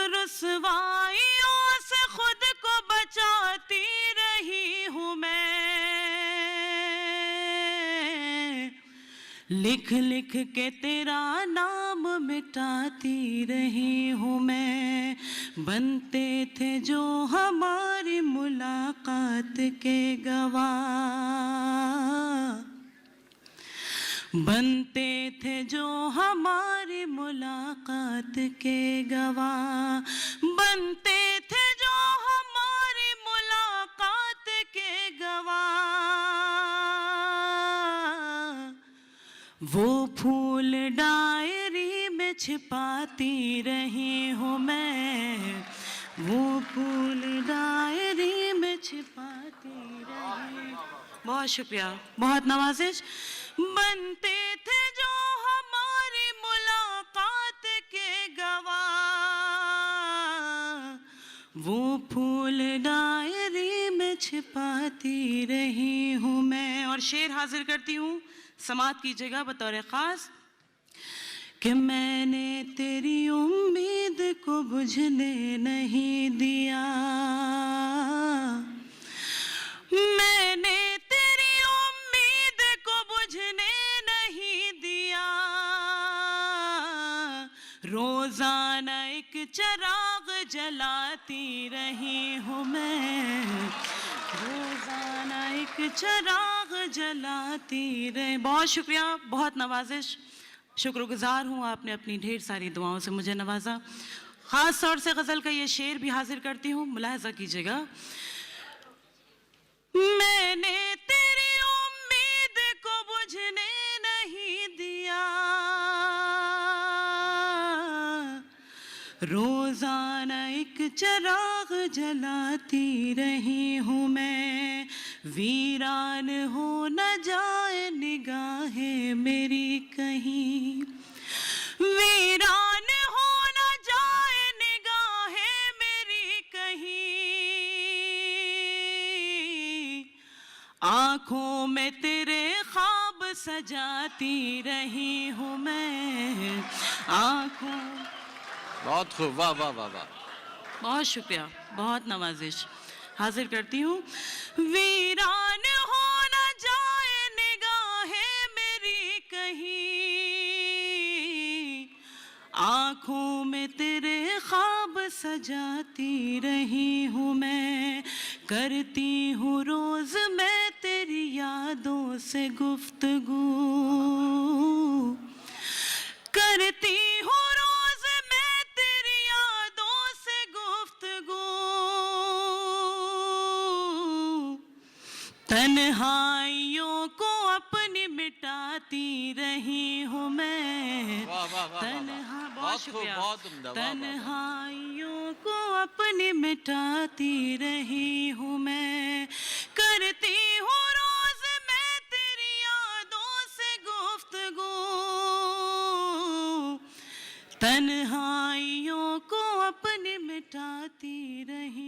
رسوائیوں سے خود کو بچاتی رہی ہوں میں، لکھ لکھ کے تیرا نام مٹاتی رہی ہوں میں۔ بنتے تھے جو ہماری ملاقات کے گواہ، بنتے تھے جو ہماری ملاقات کے گواہ، بنتے تھے جو ہماری ملاقات کے گواہ، وہ پھول ڈائری میں چھپاتی رہی ہوں میں، وہ پھول ڈائری میں چھپاتی رہی۔ بہت شکریہ، بہت نوازش۔ بنتے تھے جو ہماری ملاقات کے گواہ، وہ پھول ڈائری میں چھپاتی رہی ہوں میں۔ اور شعر حاضر کرتی ہوں، سماعت کیجیے گا بطور خاص کہ میں نے تیری امید کو بجھنے نہیں دیا، میں نے تیری امید کو بجھنے نہیں دیا، روزانہ ایک چراغ جلاتی رہی ہوں میں، روزانہ ایک چراغ جلاتی رہی۔ بہت شکریہ، بہت نوازش، شکر گزار ہوں، آپ نے اپنی ڈھیر ساری دعاؤں سے مجھے نوازا۔ خاص طور سے غزل کا یہ شعر بھی حاضر کرتی ہوں، ملاحظہ کیجیے گا۔ میں نے تیری امید کو بجھنے نہیں دیا، روزانہ ایک چراغ جلاتی رہی ہوں میں، ویران ہو نہ جائے نگاہیں میری کہیں، ویران ہو نہ جائے نگاہیں میری کہیں، آنکھوں میں تیرے خواب سجاتی رہی ہوں میں، آنکھوں۔ بہت خوب، واہ واہ واہ واہ۔ بہت شکریہ، بہت نوازش، حاضر کرتی ہوں۔ ویران ہو نہ جائے نگاہیں میری کہیں، آنکھوں میں تیرے خواب سجاتی رہی ہوں میں، کرتی ہوں روز میں تیری یادوں سے گفتگو، کرتی ہوں روز میں تیری یادوں سے گفتگو، تنہائیوں کو اپنی مٹاتی رہی ہوں میں، واہ واہ واہ تنہا۔ واہ، بہت شکریہ۔ بہت عمدہ، واہ واہ واہ۔ تنہائیوں کو اپنی مٹاتی رہی ہوں میں، کرتی ہوں روز میں تیری یادوں سے گفتگو، تنہائیوں کو اپنی مٹاتی رہی